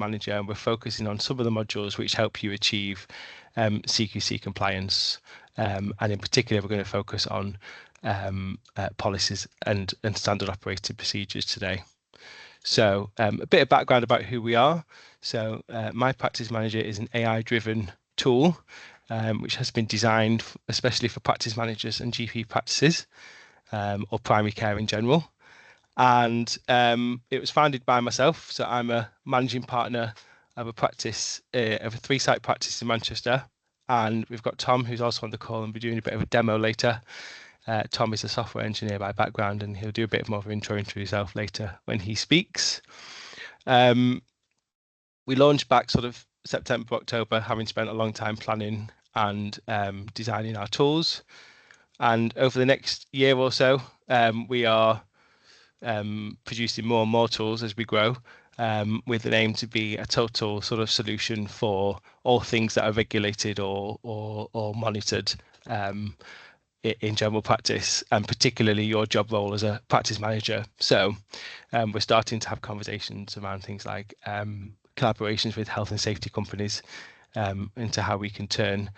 manager, and we're focusing on some of the modules which help you achieve CQC compliance. And in particular, we're going to focus on policies and standard operating procedures today. So a bit of background about who we are. So My Practice Manager is an AI-driven tool which has been designed especially for practice managers and GP practices or primary care in general. And it was founded by myself. So I'm a managing partner of a practice, of a 3-site practice in Manchester. And we've got Tom, who's also on the call, and we're doing a bit of a demo later. Tom is a software engineer by background, and he'll do a bit more of an intro into himself later when he speaks. We launched back sort of September, October, having spent a long time planning and designing our tools. And over the next year or so, we are producing more and more tools as we grow, with an aim to be a total sort of solution for all things that are regulated or monitored in general practice, and particularly your job role as a practice manager. So we're starting to have conversations around things like collaborations with health and safety companies into how we can turn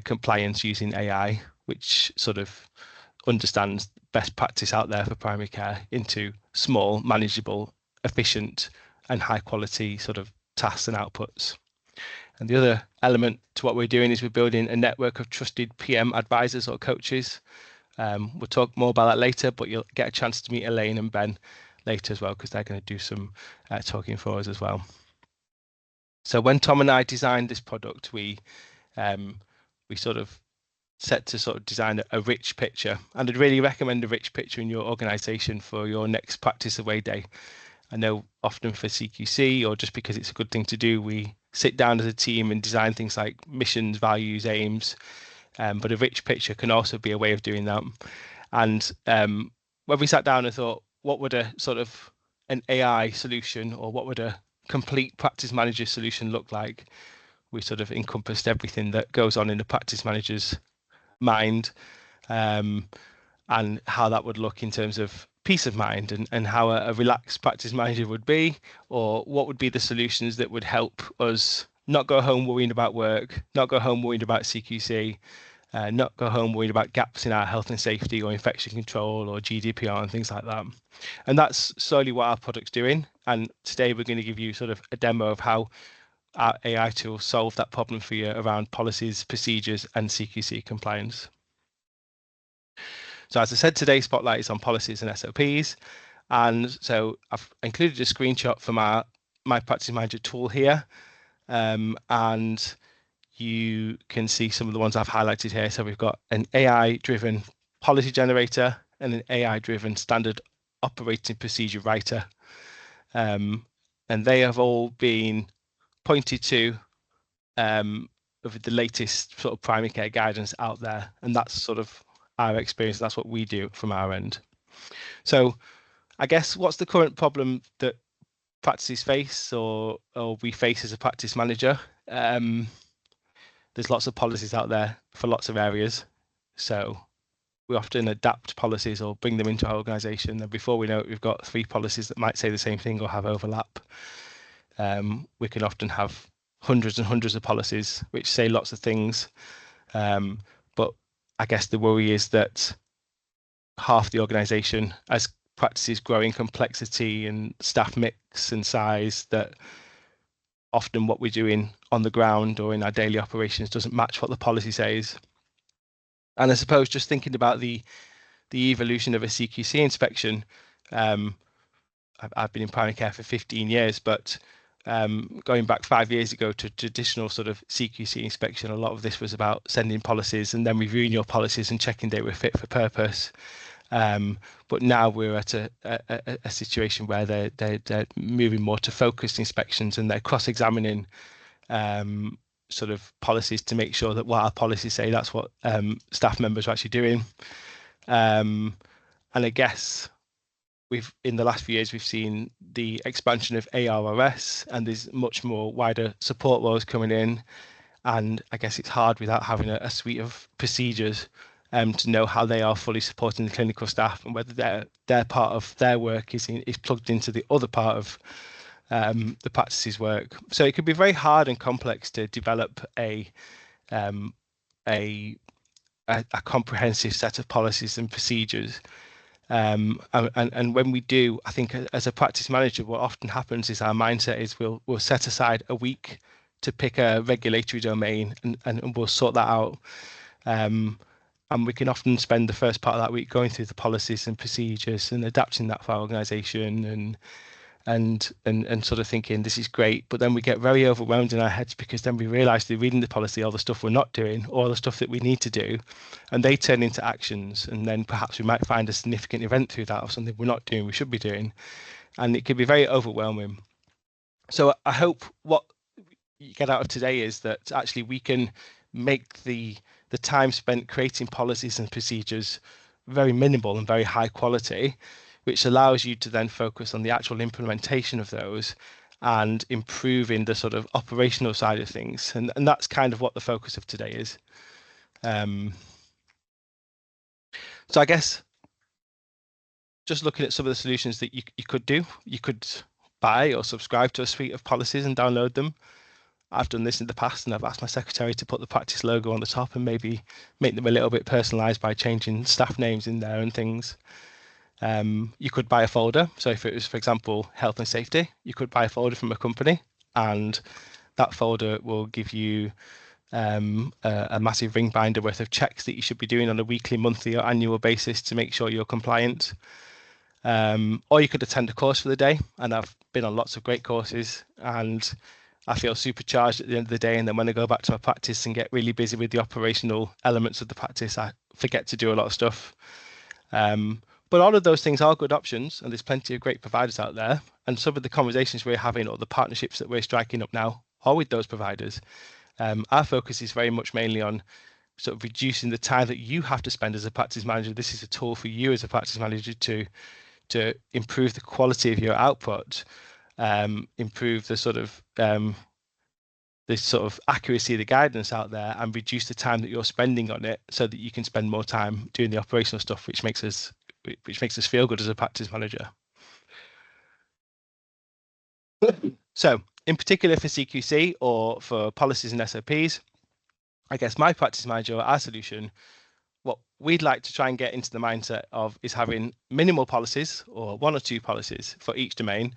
compliance using AI, which sort of understands best practice out there for primary care, into small, manageable, efficient and high quality sort of tasks and outputs. And the other element to what we're doing is we're building a network of trusted PM advisors or coaches. We'll talk more about that later, but you'll get a chance to meet Elaine and Ben later as well, because they're going to do some talking for us as well. So when Tom and I designed this product, we sort of set to sort of design a rich picture, and I'd really recommend a rich picture in your organization for your next practice away day. I know often for CQC, or just because it's a good thing to do, we sit down as a team and design things like missions, values, aims, but a rich picture can also be a way of doing that. And when we sat down and thought, what would a sort of an AI solution, or what would a complete practice manager solution look like, we sort of encompassed everything that goes on in the practice manager's mind, and how that would look in terms of peace of mind, and how a relaxed practice manager would be, or what would be the solutions that would help us not go home worrying about work, not go home worrying about CQC, not go home worrying about gaps in our health and safety or infection control or GDPR and things like that. And that's solely what our product's doing. And today we're going to give you sort of a demo of how our AI tools solve that problem for you around policies, procedures, and CQC compliance. So as I said, today's spotlight is on policies and SOPs. And so I've included a screenshot from My Practice Manager tool here. And you can see some of the ones I've highlighted here. So we've got an AI-driven policy generator and an AI-driven standard operating procedure writer. And they have all been pointed to of the latest sort of primary care guidance out there. And that's sort of our experience. That's what we do from our end. So I guess what's the current problem that practices face, or we face as a practice manager? There's lots of policies out there for lots of areas. So we often adapt policies or bring them into our organization, and before we know it, we've got 3 policies that might say the same thing or have overlap. We can often have hundreds and hundreds of policies which say lots of things, but I guess the worry is that half the organization, as practices grow in complexity and staff mix and size, that often what we're doing on the ground or in our daily operations doesn't match what the policy says. And I suppose just thinking about the evolution of a CQC inspection, I've been in primary care for 15 years, but going back 5 years ago to traditional sort of CQC inspection, a lot of this was about sending policies and then reviewing your policies and checking they were fit for purpose. But now we're at a situation where they're moving more to focused inspections, and they're cross-examining sort of policies to make sure that what our policies say, that's what staff members are actually doing. And I guess in the last few years, we've seen the expansion of ARRS, and there's much more wider support roles coming in. And I guess it's hard without having a suite of procedures to know how they are fully supporting the clinical staff, and whether their part of their work is plugged into the other part of the practices work. So it could be very hard and complex to develop a comprehensive set of policies and procedures. And when we do, I think as a practice manager, what often happens is our mindset is we'll set aside a week to pick a regulatory domain and we'll sort that out. And we can often spend the first part of that week going through the policies and procedures and adapting that for our organization and sort of thinking this is great, but then we get very overwhelmed in our heads because then we realize through reading the policy all the stuff we're not doing, all the stuff that we need to do, and they turn into actions, and then perhaps we might find a significant event through that of something we're not doing we should be doing, and it can be very overwhelming. So I hope what you get out of today is that actually we can make the time spent creating policies and procedures very minimal and very high quality, which allows you to then focus on the actual implementation of those and improving the sort of operational side of things. And that's kind of what the focus of today is. So I guess just looking at some of the solutions that you could do, you could buy or subscribe to a suite of policies and download them. I've done this in the past, and I've asked my secretary to put the practice logo on the top and maybe make them a little bit personalized by changing staff names in there and things. You could buy a folder. So if it was, for example, health and safety, you could buy a folder from a company, and that folder will give you a massive ring binder worth of checks that you should be doing on a weekly, monthly, or annual basis to make sure you're compliant. Or you could attend a course for the day, and I've been on lots of great courses, and I feel supercharged at the end of the day. And then when I go back to my practice and get really busy with the operational elements of the practice, I forget to do a lot of stuff. But all of those things are good options, and there's plenty of great providers out there. And some of the conversations we're having or the partnerships that we're striking up now are with those providers. Our focus is very much mainly on sort of reducing the time that you have to spend as a practice manager. This is a tool for you as a practice manager to improve the quality of your output, improve the sort of accuracy of the guidance out there, and reduce the time that you're spending on it so that you can spend more time doing the operational stuff, which makes us feel good as a practice manager. So in particular for CQC or for policies and SOPs, I guess my practice manager or our solution, what we'd like to try and get into the mindset of is having minimal policies or one or two policies for each domain,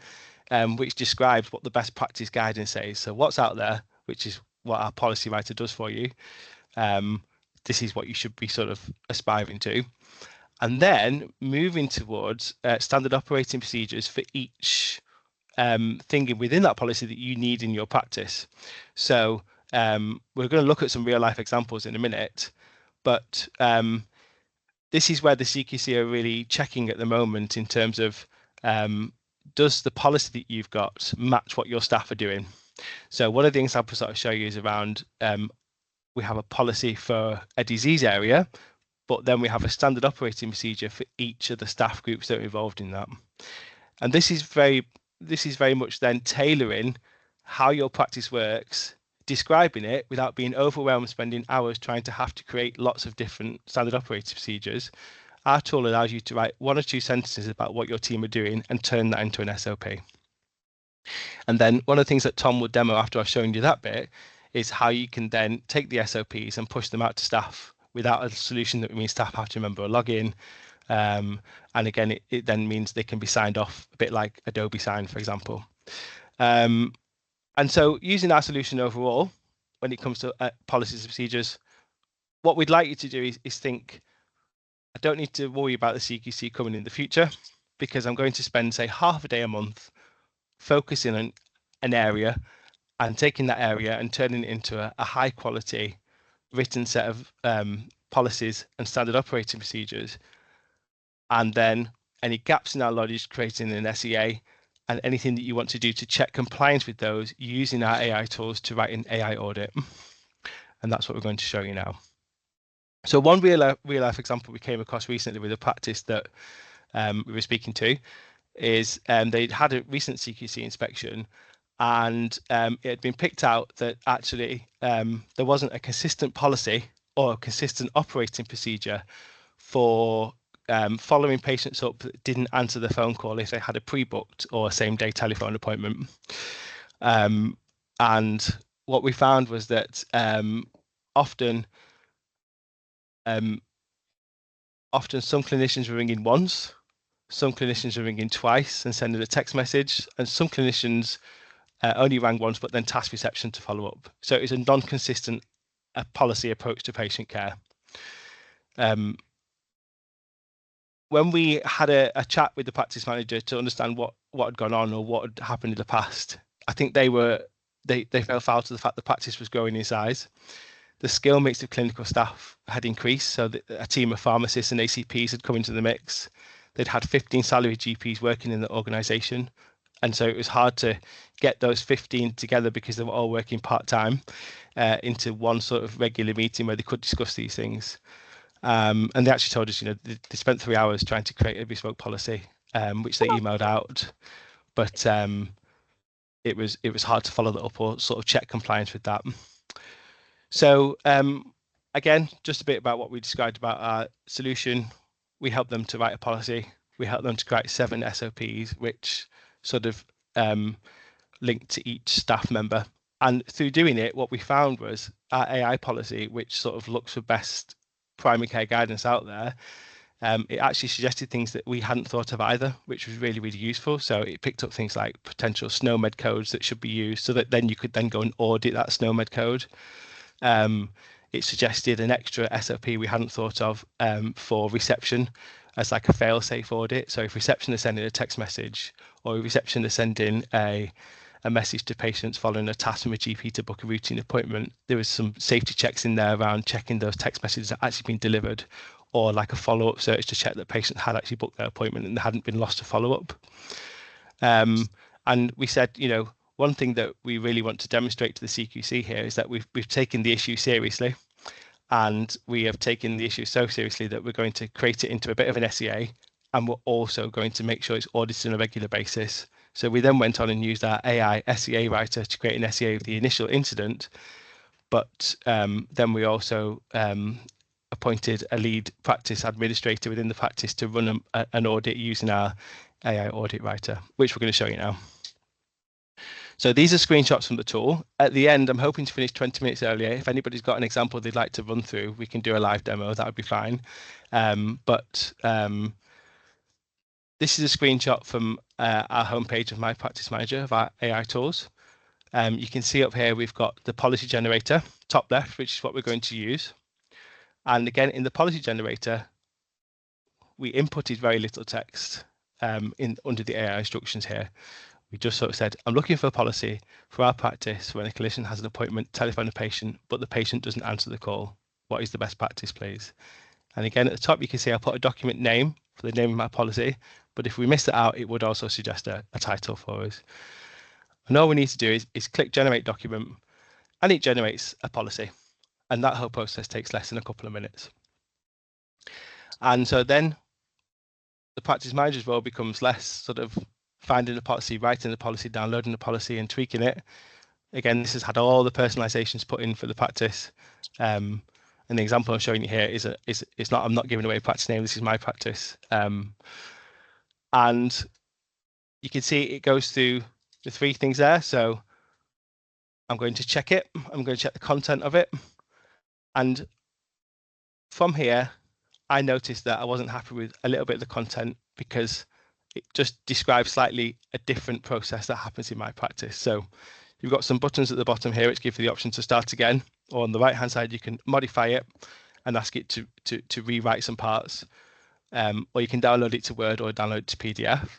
which describes what the best practice guidance says. So what's out there, which is what our policy writer does for you. This is what you should be sort of aspiring to. And then moving towards standard operating procedures for each thing within that policy that you need in your practice. So we're going to look at some real life examples in a minute, but this is where the CQC are really checking at the moment in terms of does the policy that you've got match what your staff are doing? So one of the examples that I'll show you is around we have a policy for a disease area, but then we have a standard operating procedure for each of the staff groups that are involved in that. And this is very much then tailoring how your practice works, describing it without being overwhelmed, spending hours trying to have to create lots of different standard operating procedures. Our tool allows you to write one or two sentences about what your team are doing and turn that into an SOP. And then one of the things that Tom will demo after I've shown you that bit is how you can then take the SOPs and push them out to staff without a solution that means staff have to remember a login. And again, it then means they can be signed off a bit like Adobe Sign, for example. And so using our solution overall, when it comes to policies and procedures, what we'd like you to do is think, I don't need to worry about the CQC coming in the future because I'm going to spend, say, half a day a month focusing on an area and taking that area and turning it into a high quality written set of policies and standard operating procedures. And then any gaps in our knowledge, creating an SEA, and anything that you want to do to check compliance with those using our AI tools to write an AI audit. And that's what we're going to show you now. So one real life example we came across recently with a practice that we were speaking to is they'd had a recent CQC inspection, and it had been picked out that actually there wasn't a consistent policy or a consistent operating procedure for following patients up that didn't answer the phone call if they had a pre-booked or same-day telephone appointment. And what we found was that often some clinicians were ringing once, some clinicians were ringing twice and sending a text message, and some clinicians only rang once but then tasked reception to follow up. So it's a non-consistent policy approach to patient care. When we had a chat with the practice manager to understand what had gone on or what had happened in the past, I think they fell foul to the fact the practice was growing in size. The skill mix of clinical staff had increased, so that a team of pharmacists and ACPs had come into the mix. They'd had 15 salaried GPs working in the organisation, and so it was hard to get those 15 together because they were all working part-time into one sort of regular meeting where they could discuss these things. And they actually told us, they spent 3 hours trying to create a bespoke policy, which they emailed out, but it was hard to follow that up or sort of check compliance with that. So again, just a bit about what we described about our solution. We helped them to write a policy. We helped them to create 7 SOPs, which sort of linked to each staff member. And through doing it, what we found was our AI policy, which sort of looks for best primary care guidance out there, it actually suggested things that we hadn't thought of either, which was really, really useful. So it picked up things like potential SNOMED codes that should be used so that then you could then go and audit that SNOMED code. It suggested an extra SOP we hadn't thought of for reception as like a fail-safe audit. So if reception is sending a text message or reception is sending a message to patients following a task from a GP to book a routine appointment, there was some safety checks in there around checking those text messages had actually been delivered, or like a follow-up search to check that patients had actually booked their appointment and they hadn't been lost to follow-up. And we said, one thing that we really want to demonstrate to the CQC here is that we've taken the issue seriously, and we have taken the issue so seriously that we're going to create it into a bit of an SEA, and we're also going to make sure it's audited on a regular basis. So we then went on and used our AI SEA writer to create an SEA of the initial incident, but then we also appointed a lead practice administrator within the practice to run an audit using our AI audit writer, which we're going to show you now. So these are screenshots from the tool. At the end, I'm hoping to finish 20 minutes earlier. If anybody's got an example they'd like to run through, we can do a live demo. That would be fine. This is a screenshot from our homepage of My Practice Manager of our AI tools. You can see up here we've got the policy generator, top left, which is what we're going to use. And again, in the policy generator, we inputted very little text under the AI instructions here. We just sort of said, I'm looking for a policy for our practice when a clinician has an appointment, telephone a patient, but the patient doesn't answer the call. What is the best practice, please? And again, at the top, you can see I put a document name for the name of my policy, but if we missed it out, it would also suggest a title for us. And all we need to do is click generate document, and it generates a policy. And that whole process takes less than a couple of minutes. And so then the practice manager's role becomes less sort of finding the policy, writing the policy, downloading the policy and tweaking it. Again, this has had all the personalizations put in for the practice. And the example I'm showing you here is not, I'm not giving away a practice name, this is my practice. And you can see it goes through the 3 things there. So I'm going to check it. I'm going to check the content of it. And from here, I noticed that I wasn't happy with a little bit of the content because it just describes slightly a different process that happens in my practice. So you've got some buttons at the bottom here which give you the option to start again, or on the right hand side you can modify it and ask it to rewrite some parts, or you can download it to Word or download it to PDF.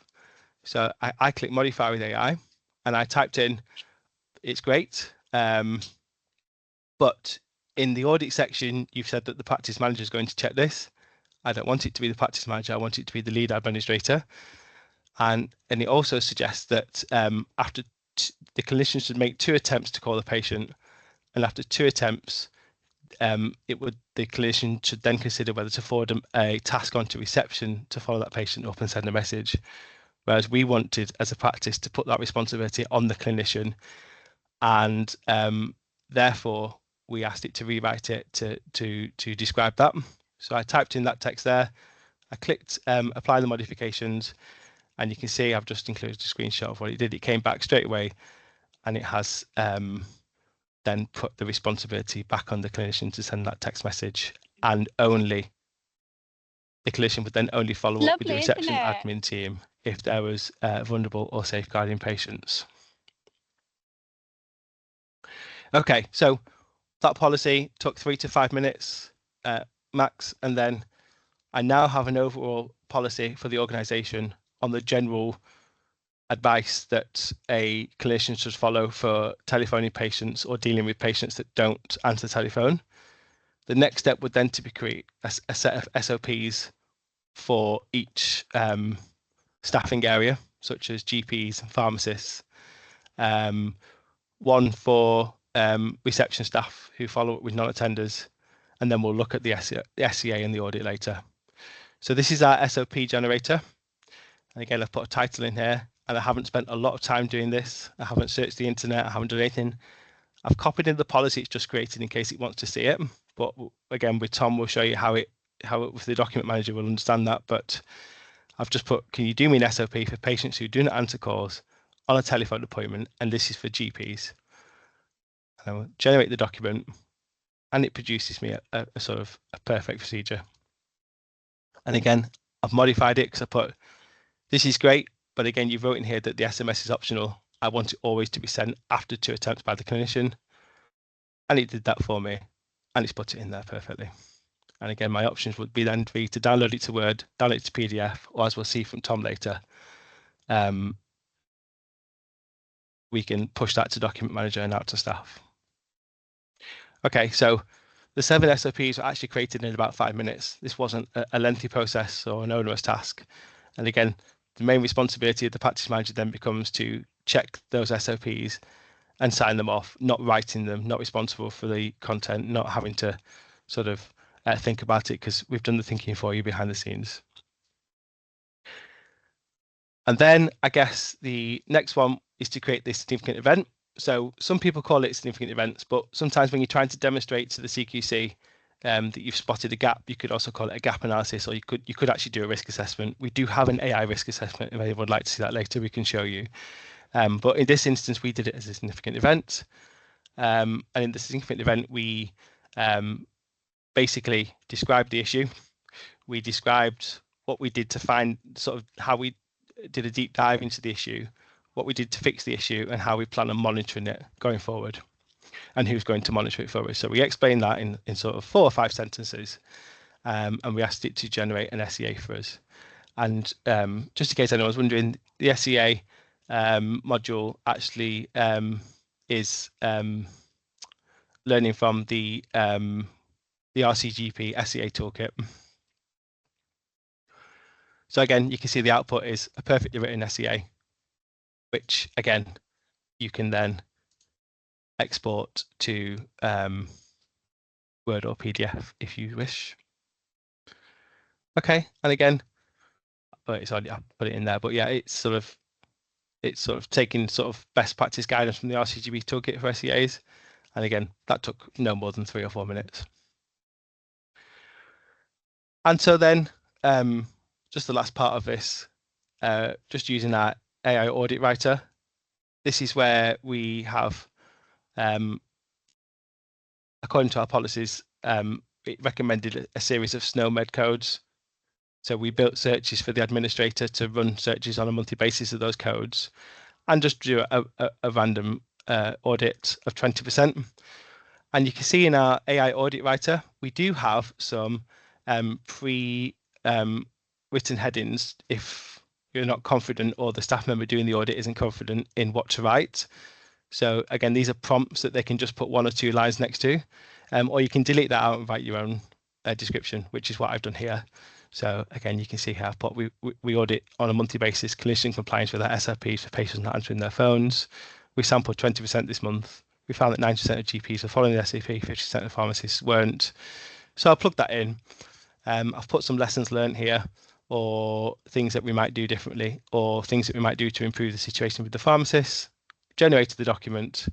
So I click modify with AI and I typed in, it's great, but in the audit section you've said that the practice manager is going to check this. I don't want it to be the practice manager, I want it to be the lead administrator. And it also suggests that after the clinician should make 2 attempts to call the patient, and after 2 attempts, the clinician should then consider whether to forward a task onto reception to follow that patient up and send a message. Whereas we wanted, as a practice, to put that responsibility on the clinician, and therefore we asked it to rewrite it to describe that. So I typed in that text there. I clicked apply the modifications, and you can see I've just included a screenshot of what it did. It came back straight away, and it has then put the responsibility back on the clinician to send that text message, and only the clinician would then only follow up with the reception admin team if there was vulnerable or safeguarding patients. Okay, so that policy took 3 to 5 minutes max, and then I now have an overall policy for the organisation on the general advice that a clinician should follow for telephoning patients or dealing with patients that don't answer the telephone. The next step would then to be create a set of SOPs for each staffing area, such as GPs and pharmacists. One for reception staff who follow up with non-attenders, and then we'll look at the SCA and the audit later. So this is our SOP generator. And again, I've put a title in here, and I haven't spent a lot of time doing this. I haven't searched the internet. I haven't done anything. I've copied in the policy it's just created in case it wants to see it. But again, with Tom, we'll show you how it with the document manager will understand that. But I've just put, can you do me an SOP for patients who do not answer calls on a telephone appointment? And this is for GPs. And I will generate the document, and it produces me a sort of a perfect procedure. And again, I've modified it because I put, this is great, but again, you wrote in here that the SMS is optional. I want it always to be sent after 2 attempts by the clinician. And it did that for me, and it's put it in there perfectly. And again, my options would be then to download it to Word, download it to PDF, or as we'll see from Tom later, we can push that to document manager and out to staff. Okay, so the 7 SOPs were actually created in about 5 minutes. This wasn't a lengthy process or an onerous task. And again, the main responsibility of the practice manager then becomes to check those SOPs and sign them off, not writing them, not responsible for the content, not having to sort of think about it, because we've done the thinking for you behind the scenes. And then I guess the next one is to create this significant event. So some people call it significant events, but sometimes when you're trying to demonstrate to the CQC that you've spotted a gap, you could also call it a gap analysis, or you could actually do a risk assessment. We do have an AI risk assessment. If anyone would like to see that later, we can show you. But in this instance, we did it as a significant event. And in the significant event, we basically described the issue. We described what we did to find sort of how we did a deep dive into the issue, what we did to fix the issue, and how we plan on monitoring it going forward, and who's going to monitor it for us. So we explained that in sort of 4 or 5 sentences, and we asked it to generate an SEA for us. And just in case anyone was wondering, the SEA module actually is learning from the RCGP SEA toolkit. So again, you can see the output is a perfectly written SEA, which again, you can then export to Word or PDF if you wish. Okay, and again, it's already, I put it in there, but yeah, it's sort of taking sort of best practice guidance from the RCGP toolkit for SEAs. And again, that took no more than 3 or 4 minutes. And so then, just the last part of this, just using our AI audit writer, this is where we have, according to our policies, it recommended a series of SNOMED codes. So we built searches for the administrator to run searches on a monthly basis of those codes, and just do a random audit of 20%. And you can see in our AI audit writer, we do have some pre-written headings if you're not confident, or the staff member doing the audit isn't confident in what to write. So again, these are prompts that they can just put 1 or 2 lines next to, or you can delete that out and write your own description, which is what I've done here. So again, you can see how I've put we audit on a monthly basis clinician compliance with our SOPs for patients not answering their phones. We sampled 20% this month. We found that 90% of GPs were following the SOP, 50% of pharmacists weren't. So I'll plug that in. I've put some lessons learned here, or things that we might do differently, or things that we might do to improve the situation with the pharmacists. Generated the document,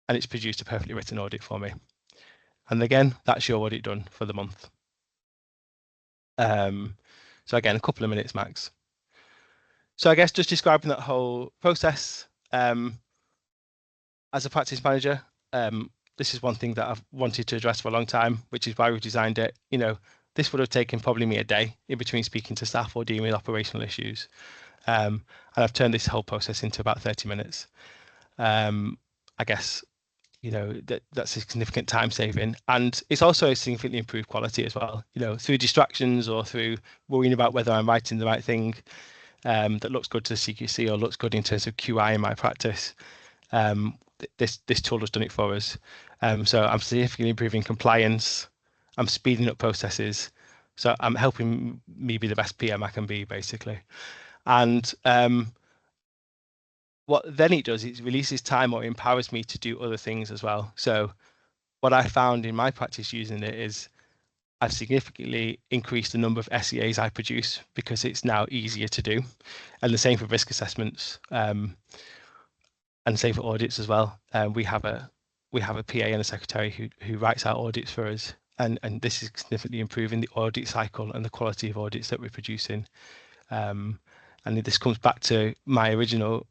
and it's produced a perfectly written audit for me. And again, that's your audit done for the month. So again, a couple of minutes max. So I guess just describing that whole process, as a practice manager, this is one thing that I've wanted to address for a long time, which is why we've designed it. This would have taken probably me a day in between speaking to staff or dealing with operational issues. And I've turned this whole process into about 30 minutes. I guess, that's a significant time saving. And it's also a significantly improved quality as well, through distractions or through worrying about whether I'm writing the right thing that looks good to the CQC or looks good in terms of QI in my practice. This tool has done it for us. So I'm significantly improving compliance. I'm speeding up processes. So I'm helping me be the best PM I can be, basically. And what then it does is releases time or empowers me to do other things as well. So what I found in my practice using it is I've significantly increased the number of SEAs I produce because it's now easier to do. And the same for risk assessments. And same for audits as well. We have a PA and a secretary who writes our audits for us, and this is significantly improving the audit cycle and the quality of audits that we're producing. And this comes back to my original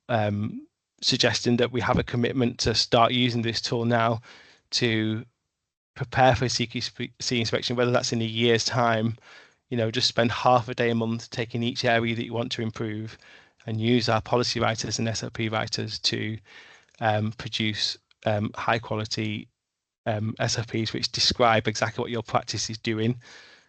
suggestion that we have a commitment to start using this tool now to prepare for a CQC inspection, whether that's in a year's time. Just spend half a day a month taking each area that you want to improve and use our policy writers and SOP writers to produce high quality SOPs which describe exactly what your practice is doing.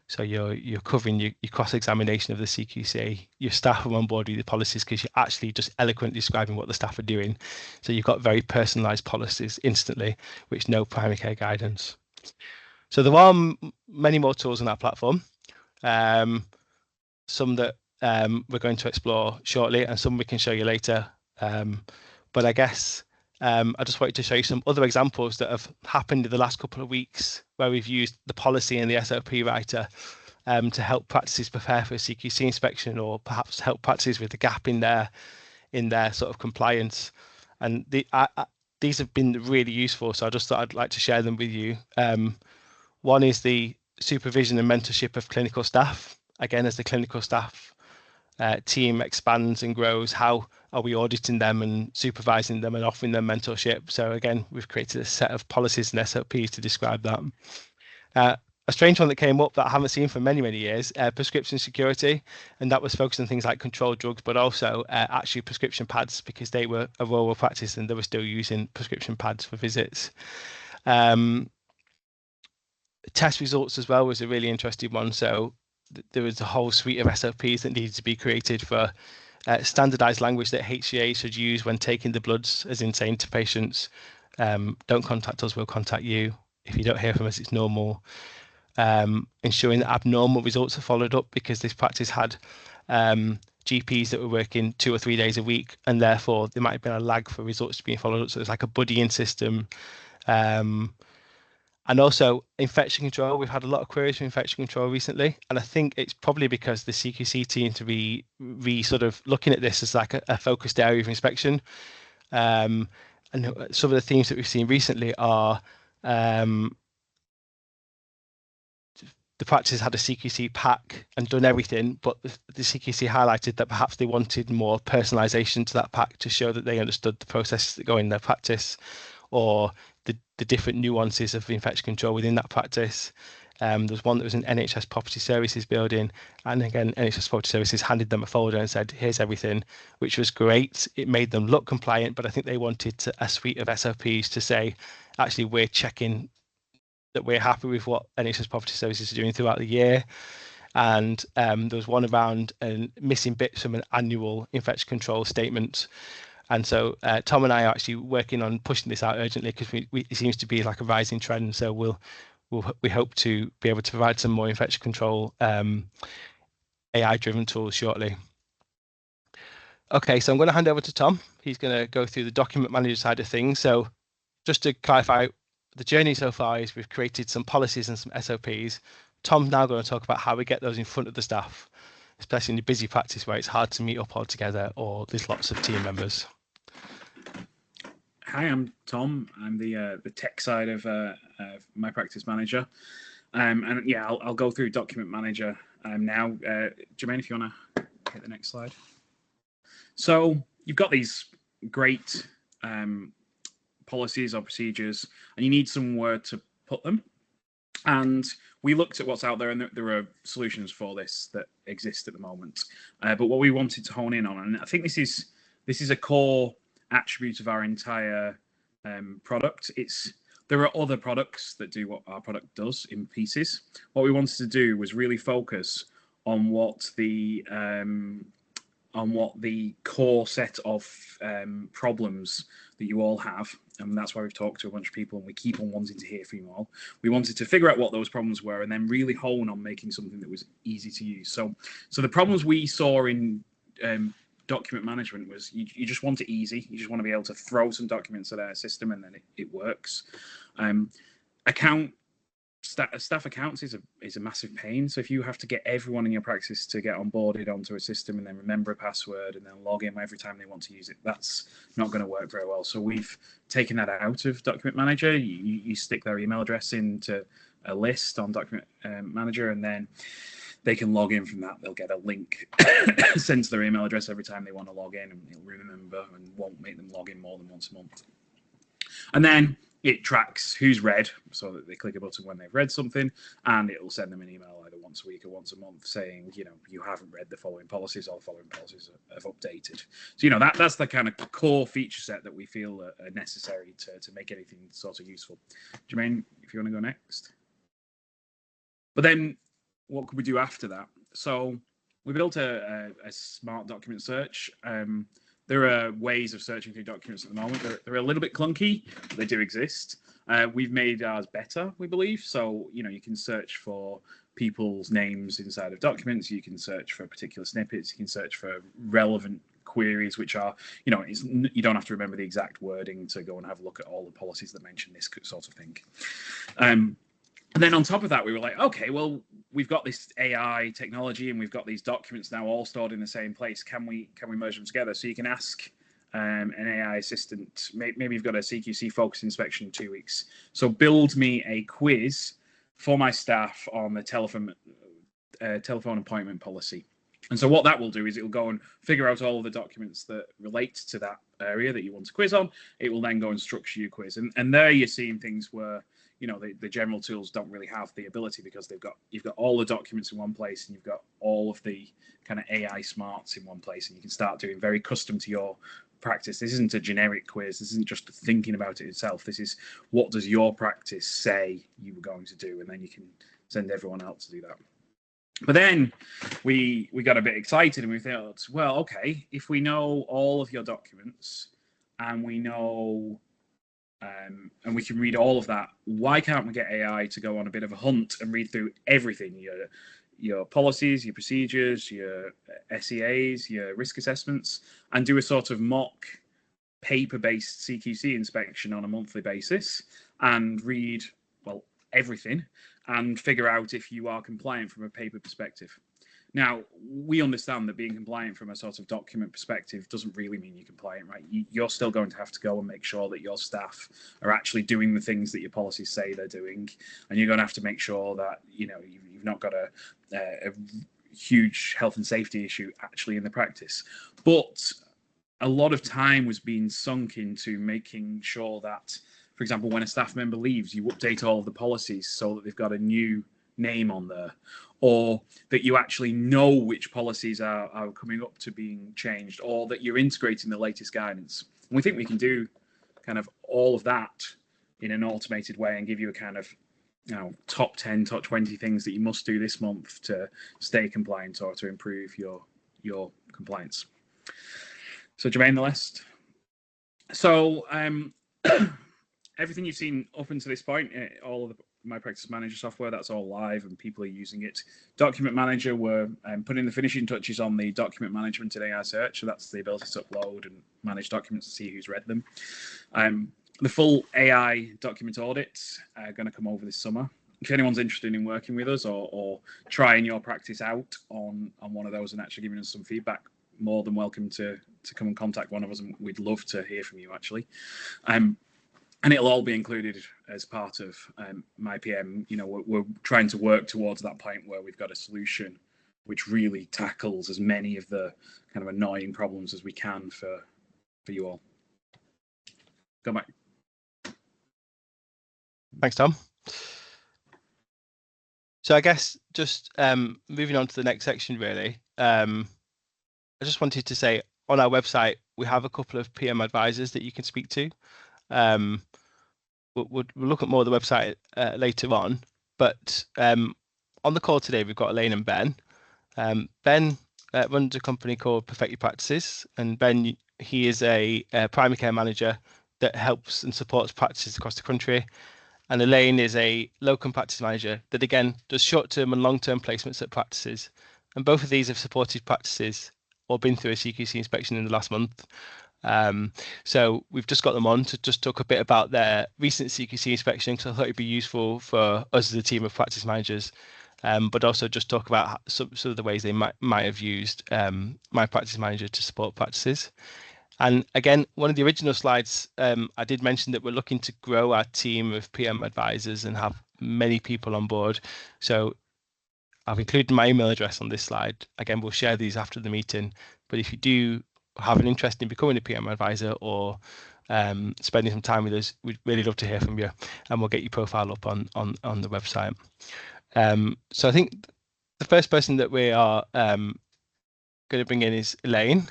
So you're covering your cross-examination of the CQC. Your staff are on board with the policies because you're actually just eloquently describing what the staff are doing. So you've got very personalised policies instantly, which no primary care guidance. So there are many more tools on our platform. Some that we're going to explore shortly, and some we can show you later. But I guess I just wanted to show you some other examples that have happened in the last couple of weeks where we've used the policy and the SOP writer to help practices prepare for a CQC inspection, or perhaps help practices with the gap in their sort of compliance. And these have been really useful, so I just thought I'd like to share them with you. One is the supervision and mentorship of clinical staff. Again, as the clinical staff team expands and grows, how are we auditing them and supervising them and offering them mentorship? So again, we've created a set of policies and SOPs to describe that. A strange one that came up that I haven't seen for many, many years, prescription security, and that was focused on things like controlled drugs, but also actually prescription pads, because they were a rural practice and they were still using prescription pads for visits. Test results as well was a really interesting one. So there was a whole suite of SOPs that needed to be created for standardized language that HCA should use when taking the bloods, as in saying to patients, don't contact us, we'll contact you. If you don't hear from us, it's normal. Ensuring that abnormal results are followed up, because this practice had GPs that were working 2 or 3 days a week, and therefore there might have been a lag for results being followed up. So it's like a buddying system. And also infection control. We've had a lot of queries for infection control recently, and I think it's probably because the CQC team to be sort of looking at this as like a focused area of inspection. And some of the themes that we've seen recently are the practice had a CQC pack and done everything, but the CQC highlighted that perhaps they wanted more personalisation to that pack to show that they understood the processes that go in their practice, or the different nuances of infection control within that practice. There's one that was an NHS Property Services building, and again, NHS Property Services handed them a folder and said, here's everything, which was great. It made them look compliant, but I think they wanted a suite of SOPs to say, actually, we're checking that we're happy with what NHS Property Services are doing throughout the year. And there was one around missing bits from an annual infection control statement. And so Tom and I are actually working on pushing this out urgently, because it seems to be like a rising trend. So we hope to be able to provide some more infection control AI-driven tools shortly. Okay, so I'm going to hand over to Tom. He's going to go through the document manager side of things. So just to clarify, the journey so far is we've created some policies and some SOPs. Tom's now going to talk about how we get those in front of the staff, especially in the busy practice where it's hard to meet up all together or there's lots of team members. Hi, I'm Tom. I'm the tech side of my practice manager. And yeah, I'll go through Document Manager now. Jermaine, if you want to hit the next slide. So you've got these great policies or procedures, and you need somewhere to put them. And we looked at what's out there, and there are solutions for this that exist at the moment. But what we wanted to hone in on, and I think this is a core attribute of our entire product. There are other products that do what our product does in pieces. What we wanted to do was really focus on what the core set of problems that you all have, and that's why we've talked to a bunch of people, and we keep on wanting to hear from you all. We wanted to figure out what those problems were, and then really hone on making something that was easy to use. So the problems we saw in document management was you just want it easy. You just want to be able to throw some documents at our system, and then it works. Staff accounts is a massive pain. So if you have to get everyone in your practice to get onboarded onto a system and then remember a password and then log in every time they want to use it, that's not going to work very well. So we've taken that out of Document Manager. You stick their email address into a list on Document Manager, and then they can log in from that. They'll get a link sent to their email address every time they want to log in, and it'll remember and won't make them log in more than once a month. And then it tracks who's read, so that they click a button when they've read something, and it'll send them an email either once a week or once a month saying, you haven't read the following policies, or the following policies have updated. So, that's the kind of core feature set that we feel are necessary to make anything sort of useful. Jermaine, if you want to go next. But then what could we do after that? So we built a smart document search. There are ways of searching through documents at the moment. They're a little bit clunky, but they do exist. We've made ours better, we believe. So, you can search for people's names inside of documents. You can search for particular snippets. You can search for relevant queries, which are, you don't have to remember the exact wording to go and have a look at all the policies that mention this sort of thing. And then on top of that, we were like, okay, well, we've got this AI technology and we've got these documents now all stored in the same place. Can we merge them together? So you can ask an AI assistant, maybe you've got a CQC focus inspection in 2 weeks. So build me a quiz for my staff on the telephone appointment policy. And so what that will do is it will go and figure out all of the documents that relate to that area that you want to quiz on. It will then go and structure your quiz. And there you're seeing things where the general tools don't really have the ability, because you've got all the documents in one place, and you've got all of the kind of AI smarts in one place, and you can start doing very custom to your practice. This isn't a generic quiz. This isn't just thinking about it itself. This is, what does your practice say you were going to do, and then you can send everyone else to do that. But then we got a bit excited, and we thought, well, okay, if we know all of your documents and we know and we can read all of that, why can't we get AI to go on a bit of a hunt and read through everything, your policies, your procedures, your SEAs, your risk assessments, and do a sort of mock paper-based CQC inspection on a monthly basis and read, well, everything, and figure out if you are compliant from a paper perspective. Now, we understand that being compliant from a sort of document perspective doesn't really mean you're compliant, right? You're still going to have to go and make sure that your staff are actually doing the things that your policies say they're doing. And you're going to have to make sure that, you've not got a huge health and safety issue actually in the practice. But a lot of time was being sunk into making sure that, for example, when a staff member leaves, you update all of the policies so that they've got a new name on there, or that you actually know which policies are coming up to being changed, or that you're integrating the latest guidance. And we think we can do kind of all of that in an automated way and give you a kind of top 10, top 20 things that you must do this month to stay compliant or to improve your compliance. So Jermaine, the list. So everything you've seen up until this point, all of the My Practice Manager software, that's all live and people are using it. Document Manager, we're putting the finishing touches on the document management in AI search. So that's the ability to upload and manage documents and see who's read them. The full AI document audits are going to come over this summer. If anyone's interested in working with us or trying your practice out on one of those and actually giving us some feedback, more than welcome to come and contact one of us, and we'd love to hear from you actually. And and it'll all be included as part of my PM. You know, we're trying to work towards that point where we've got a solution which really tackles as many of the kind of annoying problems as we can for you all. Go back. Thanks, Tom. So I guess just moving on to the next section, really, I just wanted to say on our website, we have a couple of PM advisors that you can speak to. We'll look at more of the website later on, but on the call today, we've got Elaine and Ben. Ben runs a company called Perfect Your Practices, and Ben, he is a primary care manager that helps and supports practices across the country. And Elaine is a locum practice manager that, again, does short-term and long-term placements at practices. And both of these have supported practices or been through a CQC inspection in the last month. So we've just got them on to just talk a bit about their recent CQC inspection, because I thought it'd be useful for us as a team of practice managers, but also just talk about some of the ways they might have used My Practice Manager to support practices. And again, one of the original slides, I did mention that we're looking to grow our team of PM advisors and have many people on board. So I've included my email address on this slide. Again, we'll share these after the meeting. But if you do have an interest in becoming a PM advisor or spending some time with us, we'd really love to hear from you, and we'll get your profile up on the website. So I think the first person that we are going to bring in is Elaine.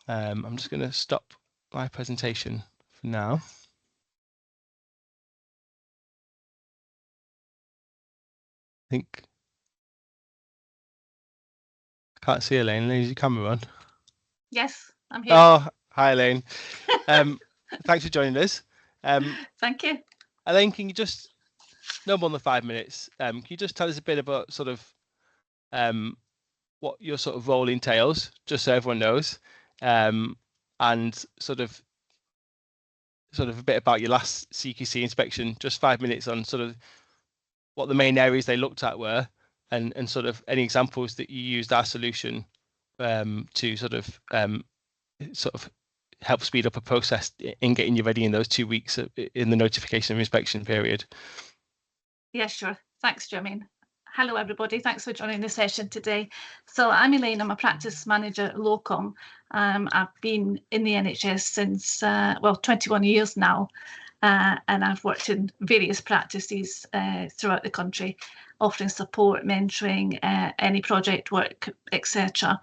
I'm just going to stop my presentation for now. I think I can't see Elaine. Elaine, is your camera on? Yes, I'm here. Oh, hi Elaine. Thanks for joining us. Thank you. Elaine, can you just, no more than 5 minutes, can you just tell us a bit about sort of what your sort of role entails, just so everyone knows, and sort of a bit about your last CQC inspection, just 5 minutes on sort of what the main areas they looked at were, and sort of any examples that you used our solution to sort of help speed up a process in getting you ready in those 2 weeks in the notification of inspection period. Yeah, sure. Thanks, Jermaine. Hello, everybody. Thanks for joining the session today. So I'm Elaine. I'm a practice manager at locum. I've been in the NHS since, 21 years now, and I've worked in various practices throughout the country, offering support, mentoring, any project work, etc.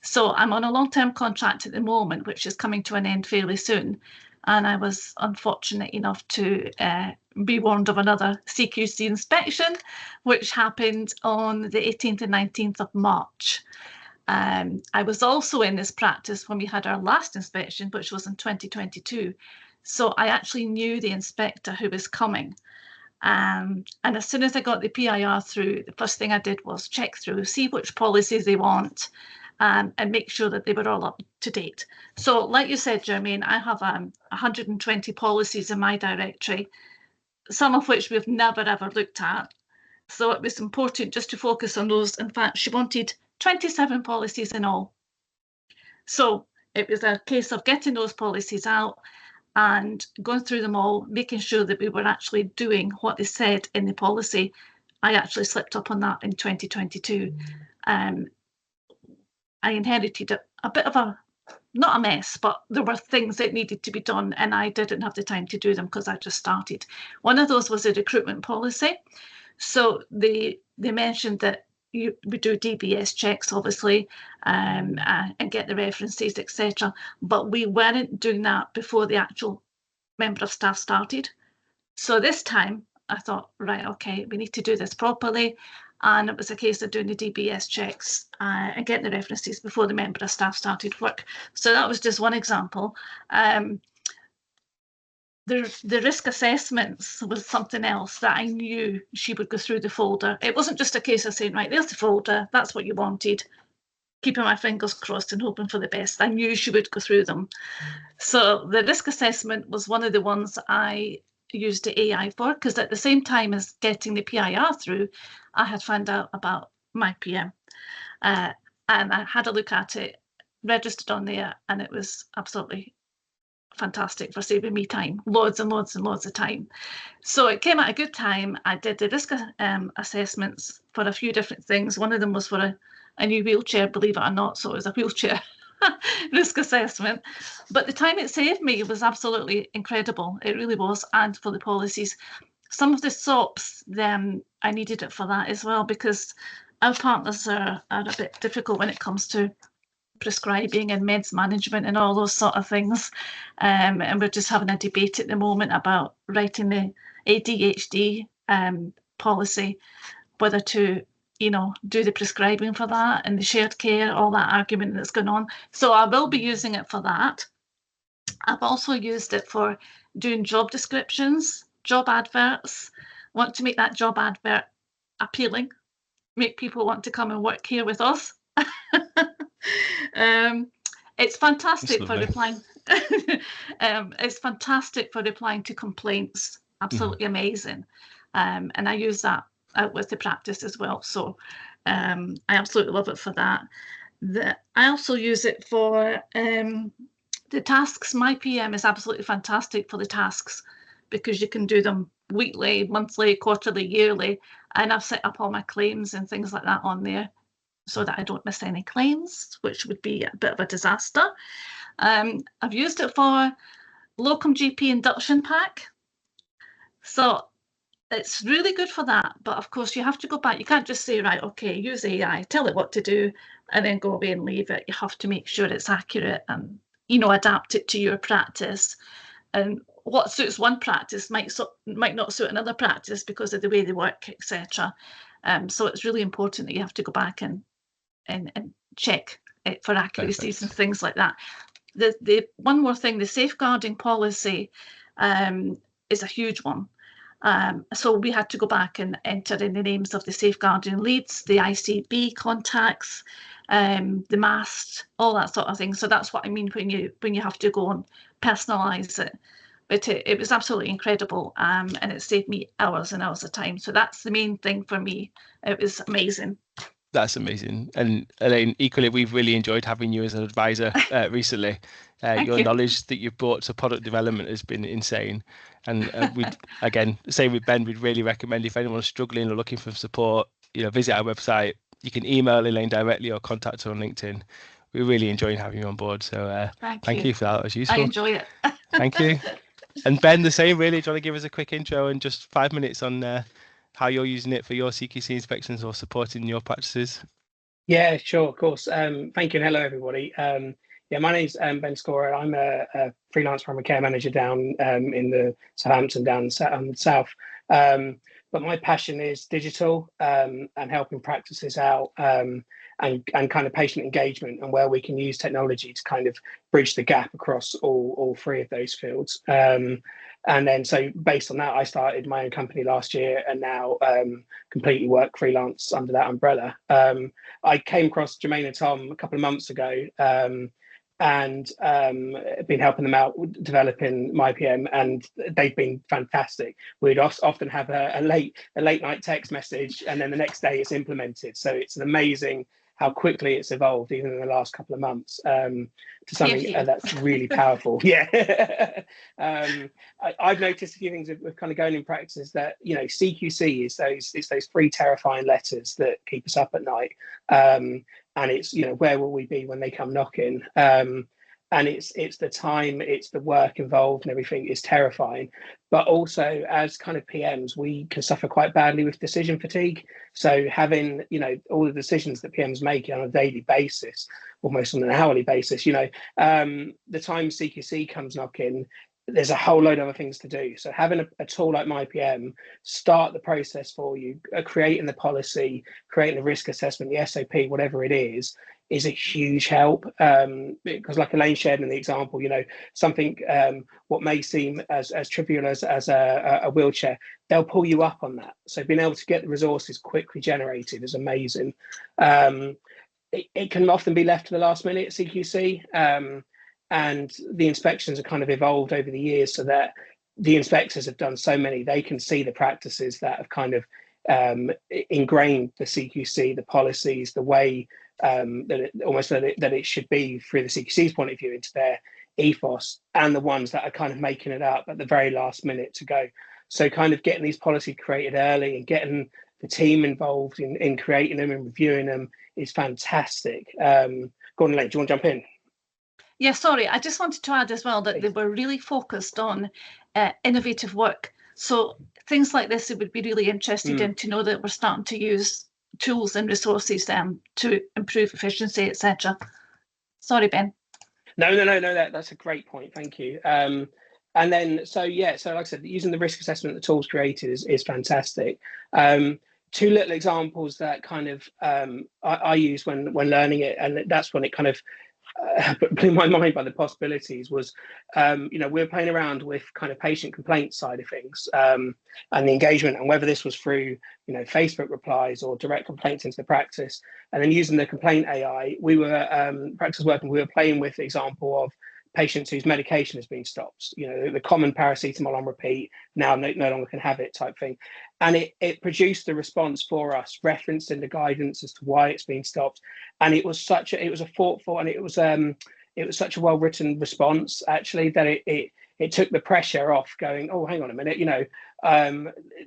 So I'm on a long-term contract at the moment, which is coming to an end fairly soon. And I was unfortunate enough to be warned of another CQC inspection, which happened on the 18th and 19th of March. I was also in this practice when we had our last inspection, which was in 2022. So I actually knew the inspector who was coming. And as soon as I got the PIR through, the first thing I did was check through, see which policies they want, and make sure that they were all up to date. So like you said, Jermaine, I have 120 policies in my directory, some of which we've never ever looked at. So it was important just to focus on those. In fact, she wanted 27 policies in all. So it was a case of getting those policies out and going through them all, making sure that we were actually doing what they said in the policy. I actually slipped up on that in 2022. I inherited a bit of not a mess, but there were things that needed to be done, and I didn't have the time to do them because I just started. One of those was a recruitment policy. So they mentioned that we do DBS checks, obviously, and get the references, etc. But we weren't doing that before the actual member of staff started. So this time I thought, right, okay, we need to do this properly. And it was a case of doing the DBS checks and getting the references before the member of staff started work. So that was just one example. The risk assessments was something else that I knew she would go through the folder. It wasn't just a case of saying, right, there's the folder, that's what you wanted, keeping my fingers crossed and hoping for the best. I knew she would go through them. So the risk assessment was one of the ones I used the AI for, because at the same time as getting the PIR through, I had found out about my PM. And I had a look at it, registered on there, and it was absolutely fantastic for saving me time, loads and loads and loads of time. So it came at a good time. I did the risk assessments for a few different things. One of them was for a new wheelchair, believe it or not. So it was a wheelchair risk assessment. But the time it saved me was absolutely incredible. It really was. And for the policies, some of the SOPs, then I needed it for that as well, because our partners are a bit difficult when it comes to prescribing and meds management and all those sort of things. And we're just having a debate at the moment about writing the ADHD policy, whether to, do the prescribing for that and the shared care, all that argument that's going on. So I will be using it for that. I've also used it for doing job descriptions, job adverts. Want to make that job advert appealing, make people want to come and work here with us. It's fantastic for replying. It's fantastic for replying to complaints. Absolutely amazing. And I use that with the practice as well. So I absolutely love it for that. I also use it for the tasks. My PM is absolutely fantastic for the tasks, because you can do them weekly, monthly, quarterly, yearly, and I've set up all my claims and things like that on there so that I don't miss any claims, which would be a bit of a disaster. I've used it for locum GP induction pack. So it's really good for that. But of course, you have to go back. You can't just say, right, okay, use AI, tell it what to do, and then go away and leave it. You have to make sure it's accurate and, adapt it to your practice. And what suits one practice might not suit another practice because of the way they work, etc. So it's really important that you have to go back and check it for accuracies and things like that. The one more thing, the safeguarding policy is a huge one. So we had to go back and enter in the names of the safeguarding leads, the ICB contacts, the MAST, all that sort of thing. So that's what I mean when you have to go and personalise it. But it was absolutely incredible, and it saved me hours and hours of time. So that's the main thing for me. It was amazing. That's amazing. And Elaine, equally, we've really enjoyed having you as an advisor recently. Your knowledge that you've brought to product development has been insane. And we'd, again, same with Ben, we'd really recommend if anyone's struggling or looking for support, visit our website. You can email Elaine directly or contact her on LinkedIn. We're really enjoying having you on board. So thank you for that. It was useful. I enjoy it. Thank you. And Ben, the same, really. Do you want to give us a quick intro and just 5 minutes on how you're using it for your CQC inspections or supporting your practices? Yeah, sure, of course. Thank you and hello, everybody. My name's Ben Scorer. I'm a freelance primary care manager down in the Southampton, down south. But my passion is digital and helping practices out and kind of patient engagement, and where we can use technology to kind of bridge the gap across all three of those fields. And then, so based on that, I started my own company last year, and now completely work freelance under that umbrella. I came across Jermaine and Tom a couple of months ago, and been helping them out developing MyPM, and they've been fantastic. We'd often have a late night text message, and then the next day it's implemented. So it's amazing how quickly it's evolved, even in the last couple of months, to something that's really powerful. Yeah. I've noticed a few things with kind of going in practice that, CQC is those three terrifying letters that keep us up at night. And it's, where will we be when they come knocking? And it's the time, it's the work involved, and everything is terrifying. But also, as kind of PMs, we can suffer quite badly with decision fatigue. So having, all the decisions that PMs make on a daily basis, almost on an hourly basis, the time CQC comes knocking, there's a whole load of other things to do. So having a tool like MyPM start the process for you, creating the policy, creating the risk assessment, the SOP, whatever it is a huge help. Because like Elaine shared in the example, something what may seem as trivial as a wheelchair, they'll pull you up on that. So being able to get the resources quickly generated is amazing. It can often be left to the last minute at CQC. And the inspections are kind of evolved over the years, so that the inspectors have done so many, they can see the practices that have kind of ingrained the CQC, the policies, the way that it should be through the CQC's point of view ethos, and the ones that are kind of making it up at the very last minute to go. So kind of getting these policies created early and getting the team involved in creating them and reviewing them is fantastic. Gordon Lane, do you want to jump in? Yeah, sorry, I just wanted to add as well that they were really focused on innovative work. So things like this, it would be really interested in to know that we're starting to use tools and resources to improve efficiency, etc. Sorry, Ben. No, that's a great point. Thank you. And then, so like I said, using the risk assessment the tools created is fantastic. Two little examples that kind of I use when learning it, and that's when it kind of blew my mind by the possibilities was, we're playing around with kind of patient complaint side of things, and the engagement, and whether this was through, Facebook replies or direct complaints into the practice. And then using the complaint AI, we were we were playing with the example of patients whose medication has been stopped, the common paracetamol on repeat, now no longer can have it type thing. And it produced the response for us, referencing the guidance as to why it's been stopped. And it was a thoughtful, and it was such a well-written response, actually, that it took the pressure off going, oh, hang on a minute,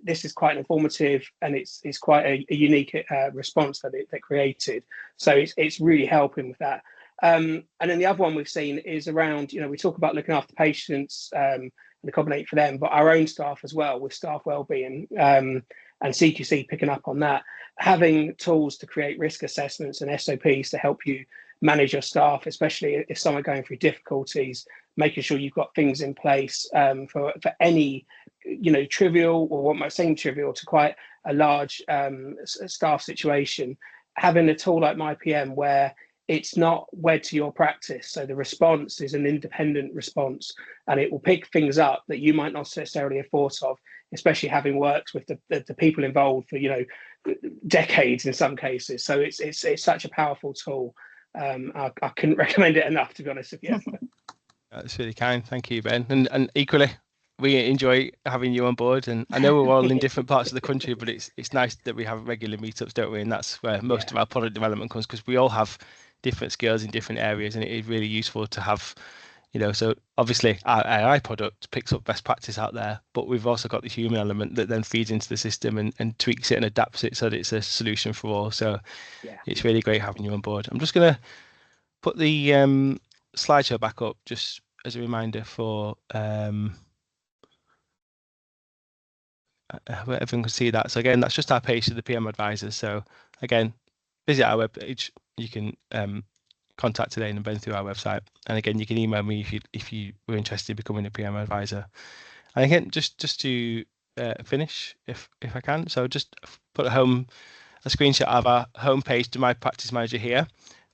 this is quite informative, and it's quite a unique response that it created. So it's really helping with that. And then the other one we've seen is around, we talk about looking after patients and accommodate for them, but our own staff as well, with staff wellbeing and CQC picking up on that, having tools to create risk assessments and SOPs to help you manage your staff, especially if someone going through difficulties, making sure you've got things in place for any, trivial, or what might seem trivial to quite a large staff situation. Having a tool like MyPM where it's not wed to your practice, so the response is an independent response, and it will pick things up that you might not necessarily have thought of, especially having worked with the people involved for decades in some cases. So it's such a powerful tool. I couldn't recommend it enough, to be honest with you. That's really kind. Thank you, Ben. And equally, we enjoy having you on board. And I know we're all in different parts of the country, but it's nice that we have regular meetups, don't we? And that's where most of our product development comes, because we all have different skills in different areas, and it is really useful to have, so obviously our AI product picks up best practice out there, but we've also got the human element that then feeds into the system and tweaks it and adapts it so that it's a solution for all. So it's really great having you on board. I'm just going to put the slideshow back up just as a reminder for where everyone can see that. So again, that's just our page to the PM advisors. So again, visit our webpage. You can contact Elaine and Ben through our website, and again, you can email me if you were interested in becoming a PM advisor. And again, just to finish, if I can, so just put a screenshot of our homepage to My Practice Manager here.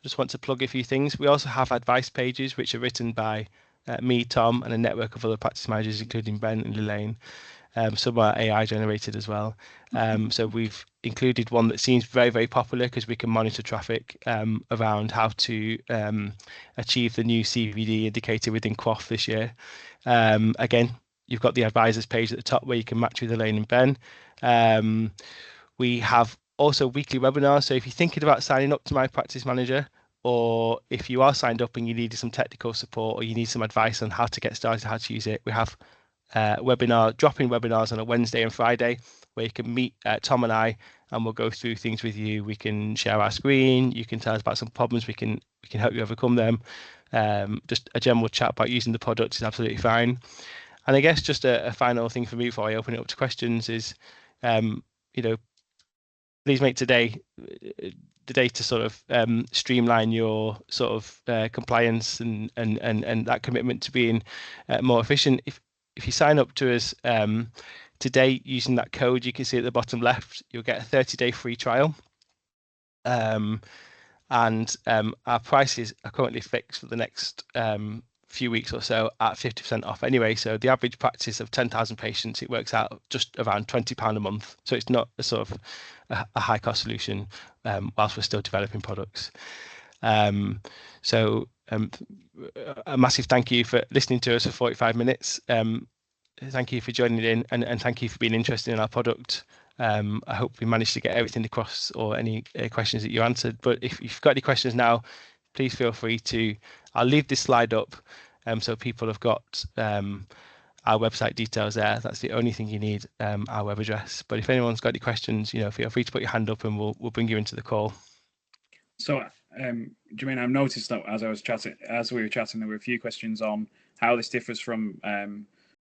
Just want to plug a few things. We also have advice pages which are written by me, Tom, and a network of other practice managers, including Ben and Elaine. Some are AI generated as well. So we've included one that seems very, very popular because we can monitor traffic around how to achieve the new CVD indicator within QOF this year. Again, you've got the advisors page at the top where you can match with Elaine and Ben. We have also weekly webinars. So if you're thinking about signing up to My Practice Manager, or if you are signed up and you needed some technical support, or you need some advice on how to get started, how to use it, we have drop-in webinars on a Wednesday and Friday where you can meet Tom and I, and we'll go through things with you. We can share our screen. You can tell us about some problems. We can help you overcome them. Just a general chat about using the product is absolutely fine. And I guess just a final thing for me before I open it up to questions is, please make today the day to sort of streamline your sort of compliance and that commitment to being more efficient. If you sign up to us today using that code you can see at the bottom left, you'll get a 30-day free trial. And our prices are currently fixed for the next few weeks or so at 50% off anyway. So the average practice of 10,000 patients, it works out just around £20 a month. So it's not a sort of a high cost solution whilst we're still developing products. So a massive thank you for listening to us for 45 minutes. Thank you for joining in, and thank you for being interested in our product. I hope we managed to get everything across, or any questions that you answered. But if you've got any questions now, please feel free to, I'll leave this slide up So people have got our website details there. That's the only thing you need, our web address. But if anyone's got any questions, feel free to put your hand up and we'll bring you into the call. So, Jermaine, I've noticed that as we were chatting, there were a few questions on how this differs from